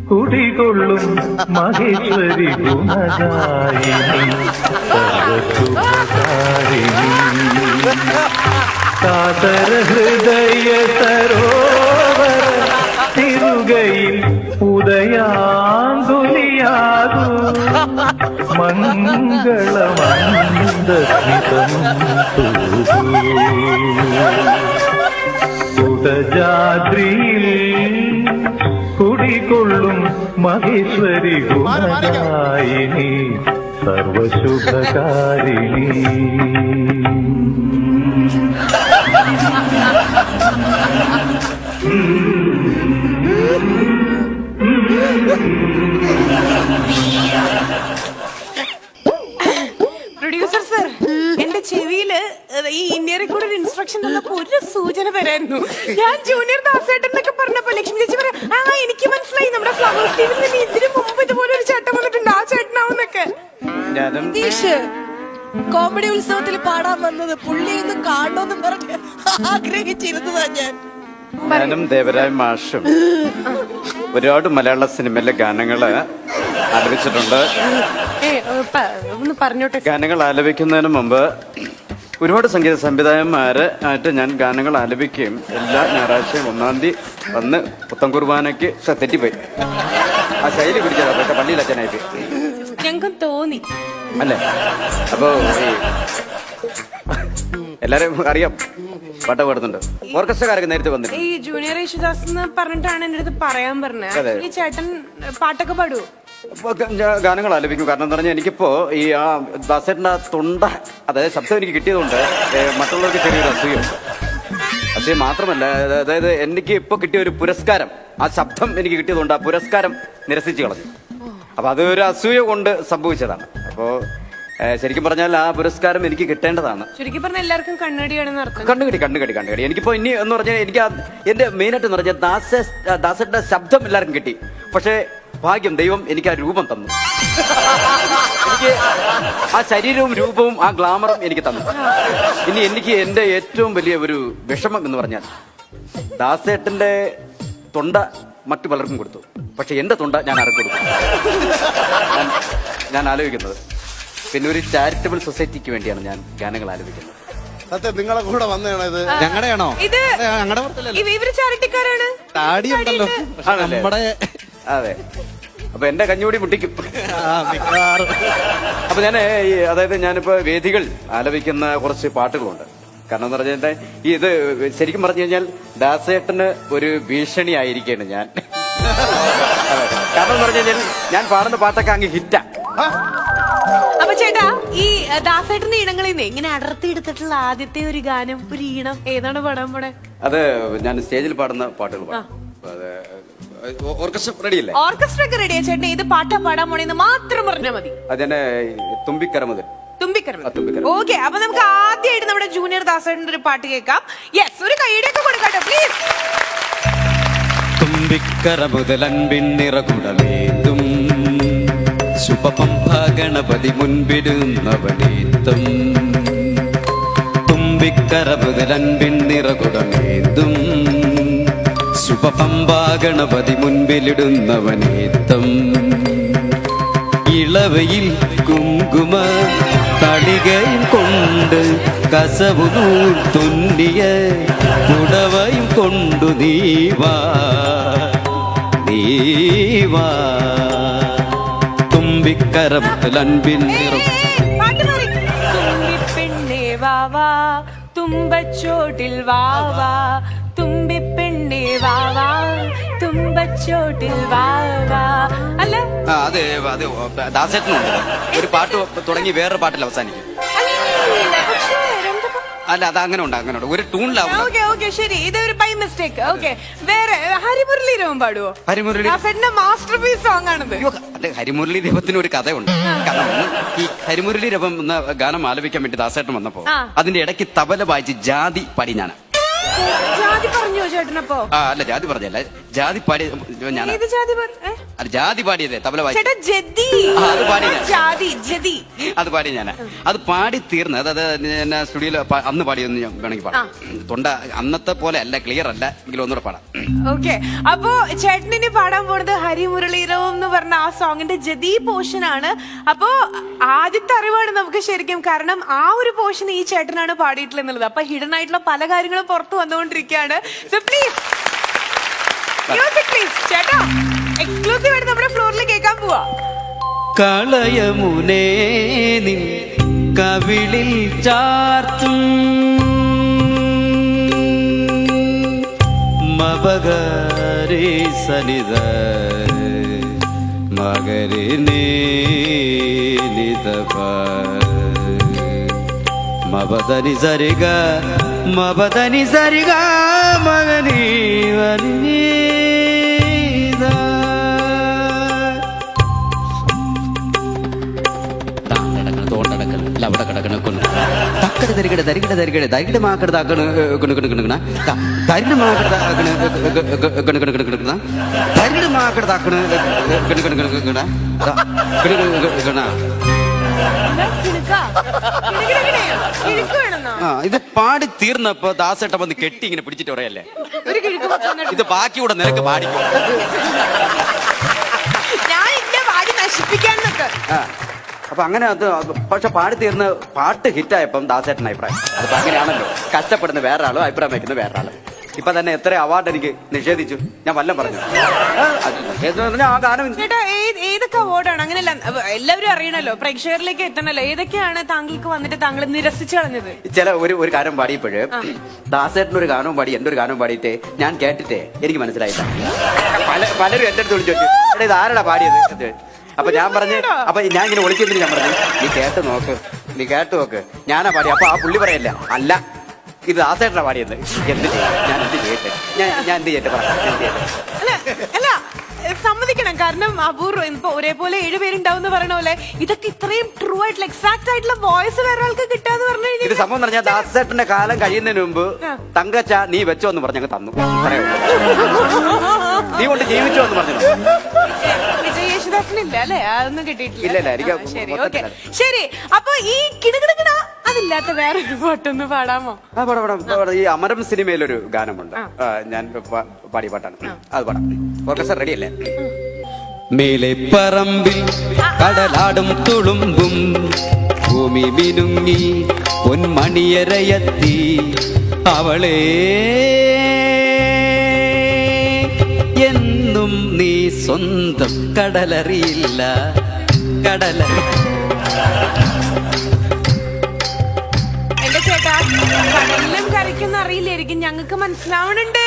കുടികൊള്ളും മഹേശ്വരി ഗുണജായിനി സർവശുഭകാരിണി കാതര ഹൃദയ സരോവര തിരുകയിൽ ഉദയാങ്കുലിയാകൂ മംഗളമന്ദസ്മിതം സുതജാദ്രിയിൽ കുടികൊള്ളും Maheshwari ഗുണജായിനി സർവശുഭകാരിണി producer sir, എന്റെ ചെവിയില് ഈ ഇന്ത്യയിൽ കൂടെ ഒരു ഇൻസ്ട്രക്ഷൻ തന്നപ്പോ ഒരു സൂചന തരായിരുന്നു. ഞാൻ ജൂനിയർ ദാസേട്ടൻ എന്നൊക്കെ പറഞ്ഞപ്പോ ലക്ഷ്മി ചേച്ചി പറയാം, ആ എനിക്ക് മനസ്സിലായി, നമ്മുടെ ഫ്ലവേഴ്സ് ടീമിൽ നിന്ന് ഇതിനു മുമ്പ് ഇതുപോലെ ഒരു ചേട്ടൻ വന്നിട്ടുണ്ട്, ആ ചേട്ടനാവുന്നൊക്കെ. കോമഡി ഉത്സവത്തിൽ പാടാൻ വന്നത് പുള്ളിയൊന്ന് കാണണമെന്ന് പറഞ്ഞ് ആഗ്രഹിച്ചിരുന്നതാ ഞാനും ദേവരായ മാഷും ഒരുപാട് മലയാള സിനിമയിലെ ഗാനങ്ങള് ആലപിച്ചിട്ടുണ്ട്. ഒന്ന് പറഞ്ഞോട്ടെ. ഗാനങ്ങൾ ആലപിക്കുന്നതിന് മുമ്പ് ഒരുപാട് സംഗീത സംവിധായകന്മാര് ആയിട്ട് ഞാൻ ഗാനങ്ങൾ ആലപിക്കുകയും എല്ലാ ഞായറാഴ്ചയും 1-ാം തീയതി വന്ന് പുത്തൻ കുർബാനയ്ക്ക് തെറ്റിപ്പോയി. ആ ശൈലി പിടിച്ചതാ, പക്ഷെ പള്ളിയിൽ അച്ഛനായി പോയി. ഞങ്ങൾക്ക് തോന്നി അല്ലേ? അപ്പോ എല്ലാരും അറിയാം, പാട്ട് പാടുന്നുണ്ട്. ഓർക്കസ്ട്രക്കാരൊക്കെ നേരത്തെ വന്നിട്ട് ഈ ജൂനിയർ യേശുദാസ് എന്ന് പറഞ്ഞിട്ടാണ് എന്റെ അടുത്ത് പറയാൻ പറഞ്ഞത്. ഈ ചേട്ടൻ പാട്ടൊക്കെ പാടുവോ? ഗാനങ്ങൾ ആലപിക്കും. കാരണം എന്താ പറഞ്ഞാൽ എനിക്കിപ്പോ ഈ ആ ദാസേട്ടൻ്റെ തൊണ്ട, അതായത് ശബ്ദം എനിക്ക് കിട്ടിയതുകൊണ്ട് മറ്റുള്ളവർക്ക് ചെറിയൊരു അസൂയുണ്ട്. അസൂയ മാത്രമല്ല, അതായത് എനിക്ക് ഇപ്പൊ കിട്ടിയ ഒരു പുരസ്കാരം, ആ ശബ്ദം എനിക്ക് കിട്ടിയതുകൊണ്ട് ആ പുരസ്കാരം നിരസിച്ചു കളഞ്ഞു. അപ്പൊ അതൊരു അസൂയ കൊണ്ട് സംഭവിച്ചതാണ്. അപ്പോ ശരിക്കും പറഞ്ഞാൽ ആ പുരസ്കാരം എനിക്ക് കിട്ടേണ്ടതാണ്. ശരിക്കും പറഞ്ഞാൽ എല്ലാവർക്കും കണ്ണടിയാണെന്ന് അർത്ഥം. കണ്ണുകടി. എനിക്കിപ്പോ ഇനി എന്ന് പറഞ്ഞാൽ എനിക്ക് എന്റെ മെയിനായിട്ട് എന്ന് പറഞ്ഞാൽ ദാസേട്ടന്റെ ശബ്ദം എല്ലാവർക്കും കിട്ടി. പക്ഷേ ഭാഗ്യം, ദൈവം എനിക്ക് ആ രൂപം തന്നു. എനിക്ക് ആ ശരീരവും രൂപവും ആ ഗ്ലാമറും എനിക്ക് തന്നു. ഇനി എനിക്ക് എന്റെ ഏറ്റവും വലിയ ഒരു വിഷമം എന്ന് പറഞ്ഞാൽ ദാസേട്ടന്റെ തൊണ്ട മറ്റു പലർക്കും കൊടുത്തു, പക്ഷെ എന്റെ തൊണ്ട ഞാൻ ആർക്കും കൊടുത്തു. ഞാൻ ആലോചിക്കുന്നത് പിന്നെ ഒരു ചാരിറ്റബിൾ സൊസൈറ്റിക്ക് വേണ്ടിയാണ് ഞാൻ ഗാനങ്ങൾ ആലപിക്കുന്നത്. സത്യം നിങ്ങളെ കൂടെ വന്നതാണോ ഇത്? ഞങ്ങളുടെയാണോ? ഇവര് ചാരിറ്റിക്കാരാണ്. താടിയുണ്ടല്ലോ നമ്മുടെ. അതെ, അപ്പൊ എന്റെ കഞ്ഞൂടി മുട്ടിക്കും. അപ്പൊ ഞാൻ അതായത് ഞാനിപ്പോ വേദികൾ ആലപിക്കുന്ന കുറച്ച് പാട്ടുകളുണ്ട്. കാരണം എന്ന് പറഞ്ഞാൽ ഇത് ശരിക്കും പറഞ്ഞു കഴിഞ്ഞാൽ ദാസേട്ടന് ഒരു ഭീഷണി ആയിരിക്കാണ് ഞാൻ. കാരണം എന്ന് പറഞ്ഞു കഴിഞ്ഞാൽ ഞാൻ പാടുന്ന പാട്ടൊക്കെ അങ്ങ് ഹിറ്റാ. അപ്പൊ ചേട്ടാ, ഈ ദാസേട്ടന്റെ ഈണങ്ങളിൽ നിന്ന് ഇങ്ങനെ അടർത്തി എടുത്തിട്ടുള്ള ആദ്യത്തെ ഒരു ഗാനം, ഒരു ഈണം ഏതാണ് പാടാൻ പോണേ? അത് ഞാൻ സ്റ്റേജിൽ പാടുന്ന പാട്ടുകൾ പാടും. ഓർക്കസ്ട്ര റെഡിയല്ലേ? ഓർക്കസ്ട്ര ഒക്കെ റെഡിയാ ചേട്ടൻ. ഏത് പാട്ടാ പാടാൻ പോണേന്ന് മാത്രം പറഞ്ഞാൽ മതി. അതിനെ തുമ്പിക്കര മുതൽ. ഓക്കെ, അപ്പൊ നമുക്ക് ആദ്യമായിട്ട് നമ്മുടെ ജൂനിയർ ദാസേട്ടന്റെ ഒരു പാട്ട് കേൾക്കാം. യെസ്, ഒരു കൈയ്യടിയൊക്കെ കൊടുക്കാട്ടോ പ്ലീസ്. തുമ്പിക്കര മുതൽ അൻപിന്നിറകുടമേതും ശുഭപംഭ ഗണപതി മുൻപിടുന്നവനേത്തും. തുമ്പിക്കര മുതൽ അൻപിന്നിറകുടമേതും ശുഭപംഭ ഗണപതി മുൻപിലിടുന്നവനേത്തും. ഇളവയിൽ കുങ്കുമ തളികയും കൊണ്ട് കസവു തുന്നിയ പുടവയും കൊണ്ടു നീവാ തുമ്പിക്കര മുതൽ അൻപിന്നിറ. തുമ്പിപ്പെണ്ണേ വാവാ തുമ്പച്ചോട്ടിൽ വാവാ, തുമ്പിപ്പെണ്ണേ വാവാ തുമ്പച്ചോട്ടിൽ വാവാ. അല്ല അതെ, അത് ദാസേട്ടനുണ്ട് ഒരു പാട്ട് തുടങ്ങി വേറൊരു പാട്ടിൽ അവസാനിക്കും. അല്ല, അത് അങ്ങനെ ഉണ്ട് ഒരു ടൂണിലാവും. ശരി, ഇതൊരു ബൈ മിസ്റ്റേക്ക്. ഓക്കെ, വേറെ ഹരിമുരളീരവം പാടുവോ? ഹരിമുരളി മാസ്റ്റർ പീസ് സോങ് ആണത്. ഹരിമുരളി രവത്തിന് ഒരു കഥയുണ്ട്. കാരണം ഈ ഹരിമുരളി രവം എന്ന ഗാനം ആലപിക്കാൻ വേണ്ടി ദാസേട്ടൻ വന്നപ്പോ അതിന്റെ ഇടയ്ക്ക് തബല വായിച്ച് ജാതി പാടി ഞാൻ. ജാതി പറഞ്ഞോ ചേട്ടനപ്പോ? അല്ല, ജാതി പറഞ്ഞല്ല, ജാതി പാടി ഞാൻ ഏത് ജാതി അത് ജാതി പാടിയതേ തബല വായിച്ചു ചേട്ടാ ജതി ആ, അത് പാടി ഞാൻ. ജാതി ജതി അത് പാടി ഞാൻ അത് പാടി തീർന്ന് അതായത് ഞാൻ സ്റ്റുഡിയോയിൽ അന്ന് പാടിയൊന്ന് ഞാൻ വേണമെങ്കിൽ പാടാം തൊണ്ട അന്നത്തെ പോലെ അല്ല ക്ലിയർ അല്ല എങ്കിലും ഒന്നുകൂടെ പാടാം ഓക്കെ അപ്പോ ചേട്ടനിനി പാടാൻ പോണത് ഹരിമുരളീരവം എന്ന് പറഞ്ഞ ആ സോങ്ങിന്റെ ജതി പോർഷൻ ആണ്. അപ്പോ ആദ്യത്തെ അറിവാണ് നമുക്ക് ശരിക്കും, കാരണം ആ ഒരു പോർഷൻ ഈ ചേട്ടനാണ് പാടിയിട്ടുള്ളത് എന്നുള്ളത്. അപ്പൊ ഹിഡൻ ആയിട്ടുള്ള പല കാര്യങ്ങളും പുറത്തു വന്നുകൊണ്ടിരിക്കുകയാണ്. സോ പ്ലീസ് മ്യൂസിക് പ്ലീസ് ചേട്ടാ, എക്സ്ക്ലൂസീവ് ആയിട്ട് നമ്മുടെ ഫ്ലോറിൽ കേൾക്കാൻ പോവാ. കളയമുനേ നിൻ കവിളിൽ ചാർത്തും മബഗരേ സനിത മകരിനേ നിതപ മബദനി സരിഗ മബദനി സരിഗ മഗനി വനിത അവിടെ കിടക്കണ തക്കട് തരികട തരികട തരികട തരികട മാക്കട താക്കണ് കിണക്കിണക്കിണക്കിണ തരികട മാക്കട താക്കണ് കിണക്കിണക്കിണക്കിണ തരികട മാക്കട താക്കണ് കിണക്കിണക്കിണക്കിണ കിണക്കിണക്കിണ ആ ഇത് പാടി തീർന്നപ്പോ ദാസേട്ട വന്ന് കെട്ടി ഇങ്ങനെ പിടിച്ചിട്ട് പറയല്ലേ ഇത് ബാക്കി കൂടെ നിനക്ക് പാടിക്കും ഞാൻ ഇല്ല പാടി നശിപ്പിക്കാന്നൊക്കെ. അപ്പൊ അങ്ങനെ അത് പക്ഷെ പാടി തീർന്ന് പാട്ട് ഹിറ്റായപ്പം ദാസേട്ടൻ അഭിപ്രായം അതിപ്പോ അങ്ങനെയാണല്ലോ, കഷ്ടപ്പെടുന്ന വേറെ ആളും അഭിപ്രായം വയ്ക്കുന്ന വേറെ ആളും. ഇപ്പൊ തന്നെ എത്ര അവാർഡ് എനിക്ക് നിഷേധിച്ചു, ഞാൻ വല്ലം പറഞ്ഞു ആ ഗാനം. ചേട്ടാ ഏതൊക്കെ അവാർഡാണ്? അങ്ങനെയല്ല, എല്ലാവരും അറിയണല്ലോ, പ്രേക്ഷകരിലേക്ക് എത്തണല്ലോ. ഏതൊക്കെയാണ് താങ്കൾക്ക് വന്നിട്ട് താങ്കൾ നിരസിച്ചു കളഞ്ഞത്? ചില ഒരു ഗാനം പാടിയപ്പോഴ് ദാസേട്ടൻ ഒരു ഗാനവും പാടി എന്റെ ഒരു ഗാനവും പാടിയിട്ടേ ഞാൻ കേട്ടിട്ടേ എനിക്ക് മനസ്സിലായില്ല. പലരും എന്റെ അടുത്ത് വിളിച്ചു ചോദിച്ചു ഇത് ആരടാ പാടിയത്? അപ്പൊ ഞാൻ പറഞ്ഞു, അപ്പൊ ഞാൻ ഇങ്ങനെ വിളിച്ചിട്ട് ഞാൻ പറഞ്ഞു നീ കേട്ട് നോക്ക്, നീ കേട്ട് നോക്ക്, ഞാനാ പാടി. അപ്പൊ ആ പുള്ളി പറയല്ല, അല്ല ഇത് ദാസേട്ടനാ പാടിയത്. എന്ത് ചെയ്യും, ഞാൻ എന്ത് ചെയ്യട്ടെ, ഞാൻ എന്ത് ചെയ്യട്ടെ പറ, എന്ത് ചെയ്യട്ടെ? അല്ല സമ്മതിക്കണം, കാരണം അപൂർവം ഇപ്പൊ ഒരേപോലെ 7 പേരുണ്ടാവും എന്ന് പറയണ പോലെ ഇതൊക്കെ ഇത്രയും ട്രൂ ആയിട്ടുള്ള എക്സാക്ട് ആയിട്ടുള്ള വോയിസ് വേറെ ആൾക്ക് കിട്ടാന്ന് പറഞ്ഞു ഇത് കഴിഞ്ഞാൽ സംഭവം പറഞ്ഞാൽ ദാസേട്ടന്റെ കാലം കഴിയുന്നതിന് മുമ്പ് തങ്കച്ച നീ വെച്ചോ എന്ന് പറഞ്ഞങ്ങ് തന്നു. നീ കൊണ്ട് ജീവിച്ചോ എന്ന് പറഞ്ഞു. വിജയ് യേശുദാസിനില്ല അല്ലെ? അതൊന്നും കിട്ടിയിട്ടില്ല. ഇല്ല, എനിക്ക് ശരി ഓക്കെ ശരി. അപ്പൊ ഈ കിണകിണക്കിണ അതില്ലാത്ത വേറൊരു പാട്ടൊന്ന് പാടാമോ? ആ പാടാം. ഈ അമരം സിനിമയിലൊരു ഗാനമുണ്ട്, ഞാൻ പാടിയ പാട്ടാണ്, അത് പാടാം. ഓർക്കസ്ട്ര റെഡി അല്ലേ? മേലെ പറമ്പിൽ കടലാടും തുളുമ്പും ഭൂമി മിനുങ്ങി പൊന്മണിയരയത്തി അവളെ എന്നും നീ സ്വന്തം കടലറിയില്ല എന്റെ ചേട്ടാ, കടലിലും കരയ്ക്കൊന്നും അറിയില്ലായിരിക്കും, ഞങ്ങൾക്ക് മനസ്സിലാവണുണ്ട്.